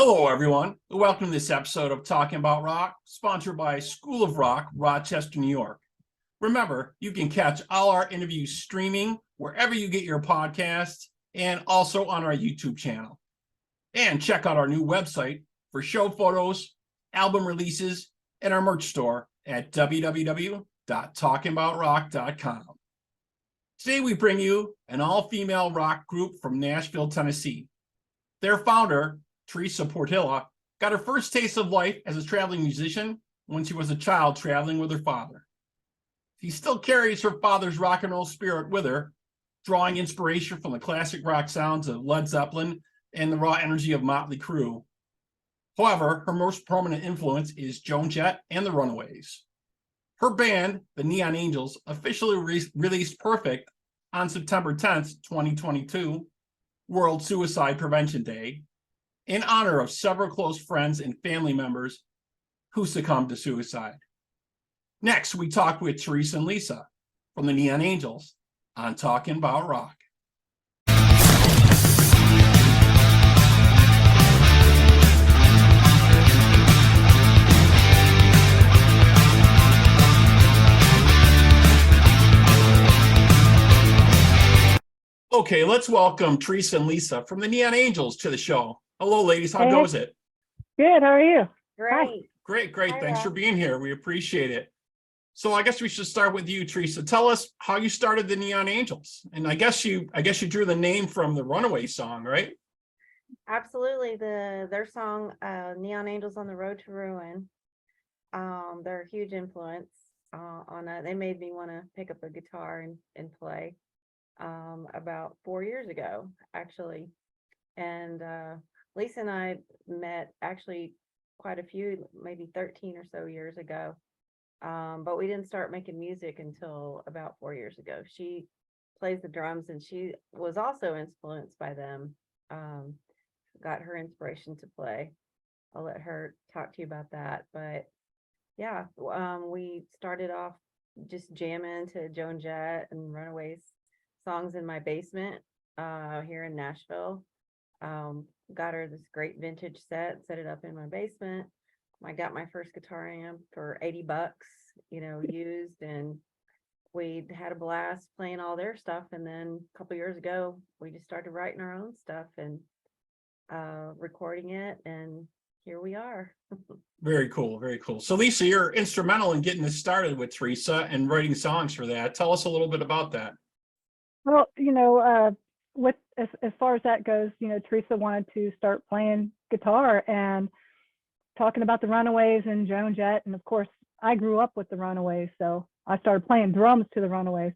Hello, everyone. Welcome to this episode of Talking About Rock, sponsored by School of Rock, Rochester, New York. Remember, you can catch all our interviews streaming wherever you get your podcasts and also on our YouTube channel. And check out our new website for show photos, album releases, and our merch store at www.talkingaboutrock.com. Today, we bring you an all-female rock group from Nashville, Tennessee. Their founder, Teresa Portilla, got her first taste of life as a traveling musician when she was a child traveling with her father. She still carries her father's rock and roll spirit with her, drawing inspiration from the classic rock sounds of Led Zeppelin and the raw energy of Motley Crue. However, her most prominent influence is Joan Jett and the Runaways. Her band, the Neon Angels, officially released Perfect on September 10th, 2022, World Suicide Prevention Day, in honor of several close friends and family members who succumbed to suicide. Next, we talked with Teresa and Lisa from the Neon Angels on Talking About Rock. Okay, let's welcome Teresa and Lisa from the Neon Angels to the show. Hello, ladies. How goes it? Good. How are you? Great. Great. Hi, Thanks Rob. for being here. We appreciate it. So I guess we should start with you, Teresa. Tell us how you started the Neon Angels. And I guess you drew the name from the Runaway song, right? Absolutely. Their song, Neon Angels on the Road to Ruin. They're a huge influence on that. They made me want to pick up a guitar and play about 4 years ago, actually. And Lisa and I met actually quite a few, maybe 13 or so years ago. But we didn't start making music until about 4 years ago. She plays the drums and she was also influenced by them. Got her inspiration to play. I'll let her talk to you about that. But yeah, we started off just jamming to Joan Jett and Runaways songs in my basement here in Nashville. Got her this great vintage set it up in my basement. I got my first guitar amp for $80, used, and we had a blast playing all their stuff. And then a couple years ago, we just started writing our own stuff and recording it, and here we are. Very cool. So Lisa, you're instrumental in getting this started with Teresa and writing songs for that. Tell us a little bit about that. Well, with as far as that goes, Teresa wanted to start playing guitar and talking about the Runaways and Joan Jett. And of course, I grew up with the Runaways, so I started playing drums to the Runaways.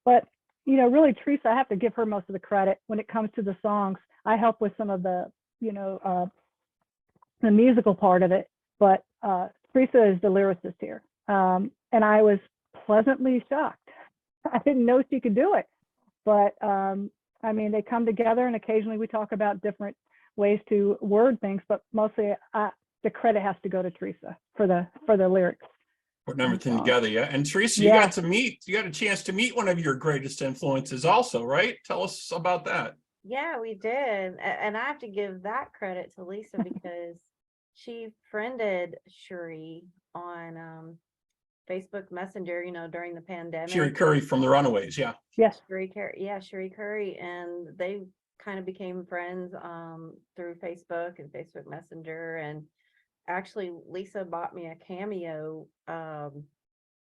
But, really, Teresa, I have to give her most of the credit when it comes to the songs. I help with some of the, the musical part of it. But Teresa is the lyricist here. And I was pleasantly shocked. I didn't know she could do it. But they come together, and occasionally we talk about different ways to word things, but mostly the credit has to go to Teresa for the lyrics. Putting everything together, yeah. And Teresa, you got a chance to meet one of your greatest influences also, right? Tell us about that. Yeah, we did. And I have to give that credit to Lisa because she friended Sheree on Facebook Messenger, during the pandemic. Sheree Curry from the Runaways, yeah. Yes. Sheree Curry. And they kind of became friends through Facebook and Facebook Messenger. And actually, Lisa bought me a Cameo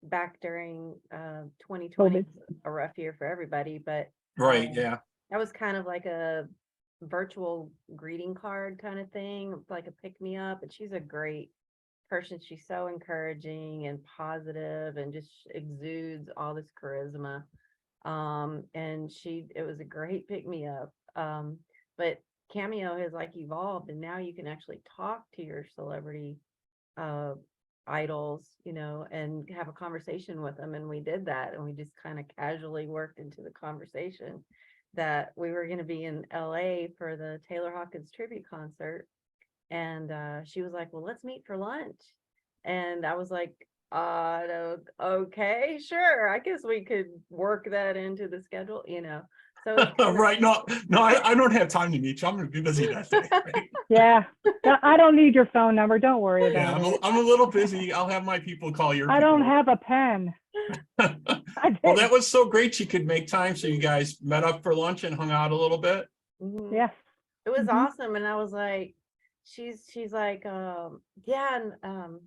back during 2020, a rough year for everybody. But right, yeah. That was kind of like a virtual greeting card kind of thing, like a pick-me-up. And she's a great person. She's so encouraging and positive and just exudes all this charisma. And it was a great pick-me-up. But Cameo has evolved, and now you can actually talk to your celebrity idols, and have a conversation with them. And we did that, and we just kind of casually worked into the conversation that we were going to be in LA for the Taylor Hawkins tribute concert. And she was like, well, let's meet for lunch. And I was like, okay, sure. I guess we could work that into the schedule, So it's kind of- Right. No, I don't have time to meet you. I'm going to be busy that day. Right? Yeah. I don't need your phone number. Don't worry Yeah, about it. I'm a little busy. I'll have my people call your I don't people. have a pen. I Well, did. that was so great. You could make time. So you guys met up for lunch and hung out a little bit. Mhm. Yes. It was Mhm. awesome. And I was like, she's like, yeah, and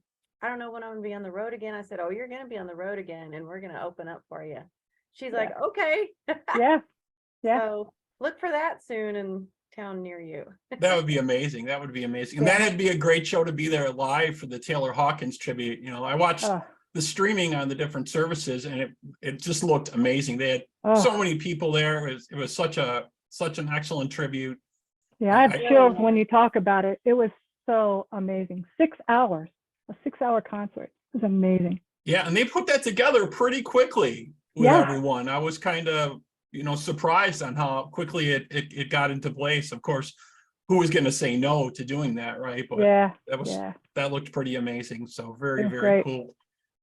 I don't know when I'm gonna be on the road again. I said, oh, you're gonna be on the road again, and we're gonna open up for you. She's like, okay. Yeah. Yeah. So look for that soon in town near you. That would be amazing. That would be amazing. And Yeah. that'd be a great show to be there live for the Taylor Hawkins tribute. You know, I watched Oh, the streaming on the different services and it just looked amazing. They had oh. so many people there. It was such an excellent tribute. Yeah, I have I- chills when you talk about it. It was so amazing. 6 hours, a 6-hour concert. It was amazing. Yeah, and they put that together pretty quickly with Yeah. everyone. I was kind of, surprised on how quickly it got into place. Of course, who was going to say no to doing that, right? But Yeah. that looked pretty amazing. So very, It was very great. cool.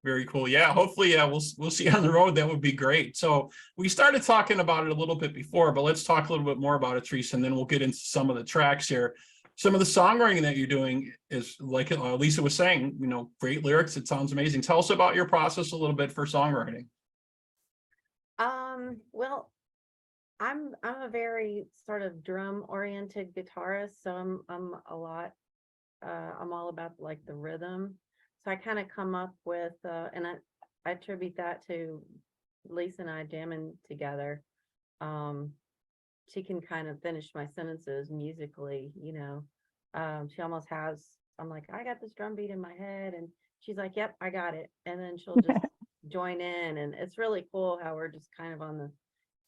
Very cool. Yeah, hopefully, we'll see you on the road. That would be great. So we started talking about it a little bit before, but let's talk a little bit more about it, Teresa, and then we'll get into some of the tracks here. Some of the songwriting that you're doing is like Lisa was saying, great lyrics. It sounds amazing. Tell us about your process a little bit for songwriting. Well, I'm a very sort of drum oriented guitarist, so I'm a lot I'm all about like the rhythm. So I kind of come up with and I attribute that to Lisa and I jamming together. She can kind of finish my sentences musically, she almost has, I'm like, I got this drum beat in my head, and she's like, yep, I got it. And then she'll just join in, and it's really cool how we're just kind of on the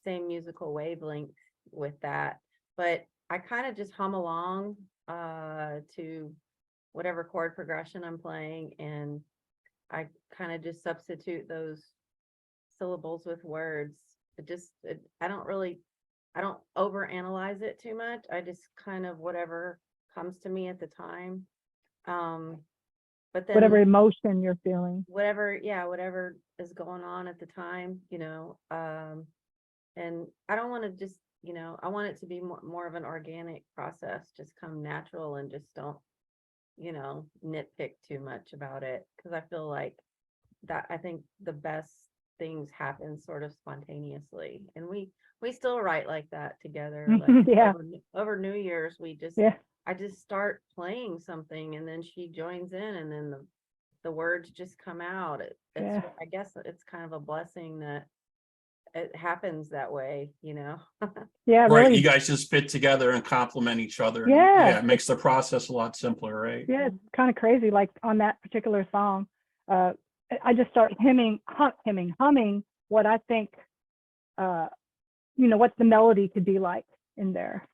same musical wavelength with that. But I kind of just hum along to whatever chord progression I'm playing, and I kind of just substitute those syllables with words. I don't overanalyze it too much. I just kind of whatever comes to me at the time. But then Whatever emotion you're feeling. whatever is going on at the time, and I don't want to just, I want it to be more of an organic process, just come natural, and just don't, nitpick too much about it, because I feel like that, I think the best things happen sort of spontaneously, and we still write like that together. Like Yeah. over New Year's, Yeah. I just start playing something, and then she joins in, and then the words just come out. Yeah. I guess it's kind of a blessing that it happens that way, Yeah. Right. Really. You guys just fit together and complement each other. And, Yeah. it makes the process a lot simpler, right? Yeah. It's kind of crazy. Like on that particular song, I just start humming what I think, what the melody could be like in there.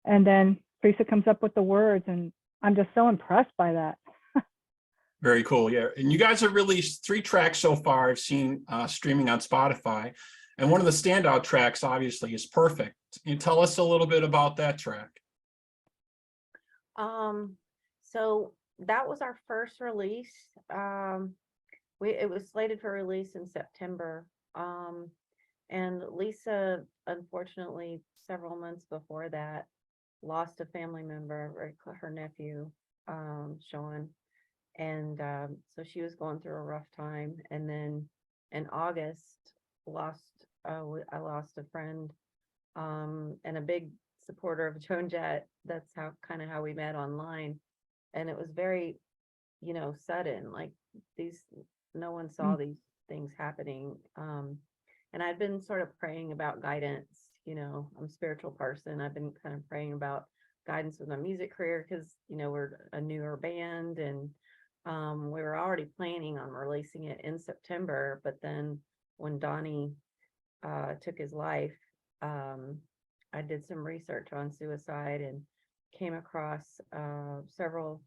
And then Teresa comes up with the words, and I'm just so impressed by that. Very cool. Yeah. And you guys have released 3 tracks so far. I've seen streaming on Spotify. And one of the standout tracks, obviously, is Perfect. Can you tell us a little bit about that track? So that was our first release. It was slated for release in September. And Lisa, unfortunately, several months before that, lost a family member, her nephew, Sean. And so she was going through a rough time. And then in August, I lost a friend, and a big supporter of Joan Jett. That's how we met online. And it was very, sudden, like no one saw these things happening. And I'd been sort of praying about guidance. I'm a spiritual person. I've been kind of praying about guidance with my music career, because, we're a newer band, and we were already planning on releasing it in September. But then when Donnie took his life, I did some research on suicide and came across several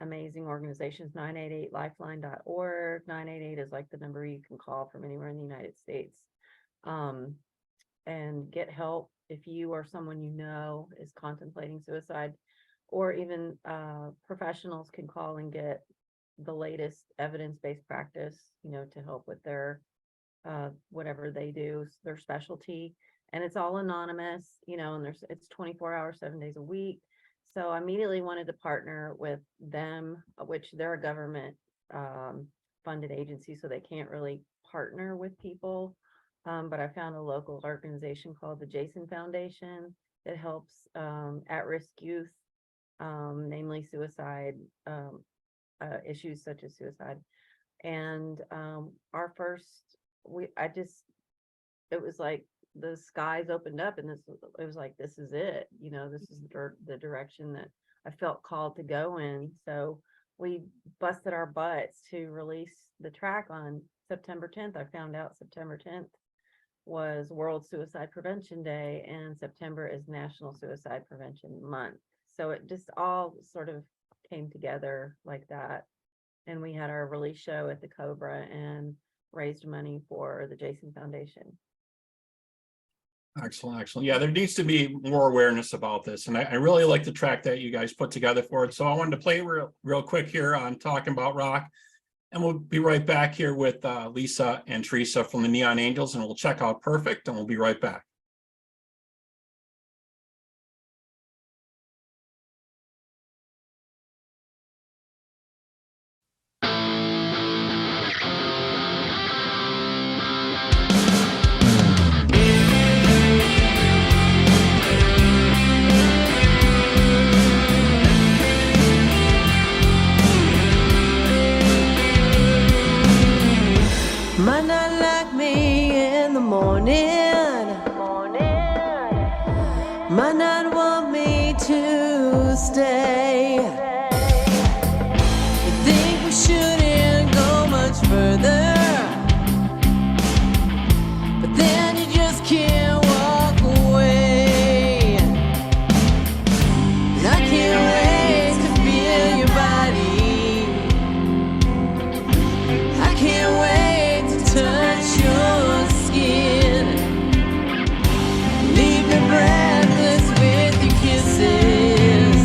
amazing organizations. 988lifeline.org. 988 is like the number you can call from anywhere in the United States, and get help if you or someone is contemplating suicide, or even professionals can call and get the latest evidence-based practice, to help with their whatever they do, their specialty. and it's all anonymous, you know, and it's 24 hours, 7 days a week. So I immediately wanted to partner with them, which they're a government funded agency, so they can't really partner with people. But I found a local organization called the Jason Foundation that helps at-risk youth, namely suicide, issues such as suicide. And our first, it was like the skies opened up, and it was like, this is it, you know, this is the direction that I felt called to go in. So we busted our butts to release the track on September 10th. I found out September 10th was World Suicide Prevention Day, and September is National Suicide Prevention Month. So it just all sort of came together like that. And we had our release show at the Cobra and raised money for the Jason Foundation. Excellent, excellent. Yeah, there needs to be more awareness about this. And I really like the track that you guys put together for it. So I wanted to play real quick here on Talking About Rock. And we'll be right back here with Lisa and Teresa from the Neon Angels, and we'll check out Perfect, and we'll be right back. Might not like me in the morning, might not want me to stay. You think we shouldn't go much further, but then you just can't walk away. And I can't wait to feel your body, I can't wait touch your skin, leave me breathless with your kisses.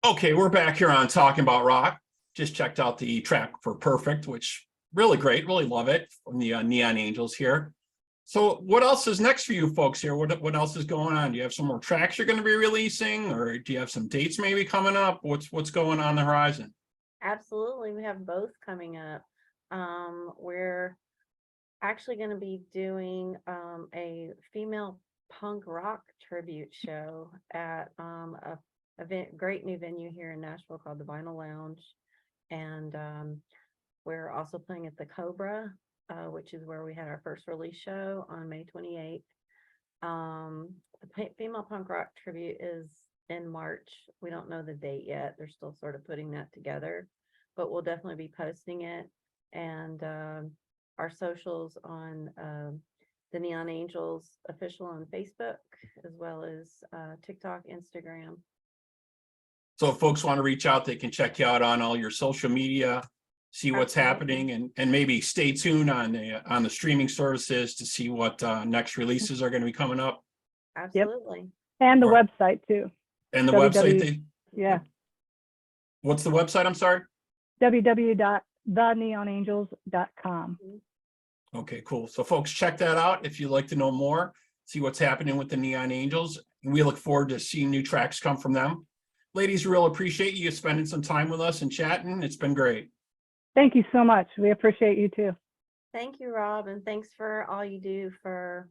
Okay, we're back here on Talking About Rock. Just checked out the track for Perfect, which really great, really love it, from the Neon Angels here. So what else is next for you folks here? What else is going on? Do you have some more tracks you're going to be releasing, or do you have some dates maybe coming up? What's going on the horizon? Absolutely, we have both coming up. We're actually going to be doing a female punk rock tribute show at a great new venue here in Nashville called the Vinyl Lounge, and we're also playing at the Cobra, which is where we had our first release show on May 28th. The female punk rock tribute is in March. We don't know the date yet. They're still sort of putting that together, but we'll definitely be posting it. And our socials on the Neon Angels official on Facebook, as well as TikTok, Instagram. So if folks want to reach out, they can check you out on all your social media, see what's Absolutely. happening, and maybe stay tuned on the streaming services to see what next releases are going to be coming up. Absolutely. And the Or- website too. And the www. website, Yeah. what's the website? I'm sorry. www.theneonangels.com. Okay, cool. So folks, check that out if you'd like to know more, see what's happening with the Neon Angels. And we look forward to seeing new tracks come from them. Ladies, real appreciate you spending some time with us and chatting. It's been great. Thank you so much. We appreciate you too. Thank you, Rob, and thanks for all you do for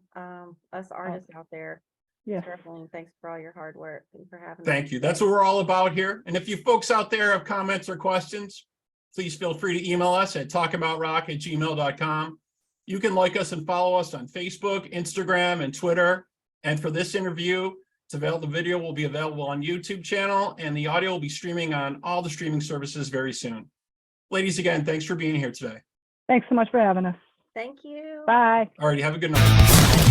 us artists out there. Yes. Definitely. Thanks for all your hard work and for having us. Thank you. That's what we're all about here. And if you folks out there have comments or questions, please feel free to email us at talkaboutrock@gmail.com. You can like us and follow us on Facebook, Instagram, and Twitter. And for this interview, the video will be available on YouTube channel, and the audio will be streaming on all the streaming services very soon. Ladies, again, thanks for being here today. Thanks so much for having us. Thank you. Bye. All right, have a good night.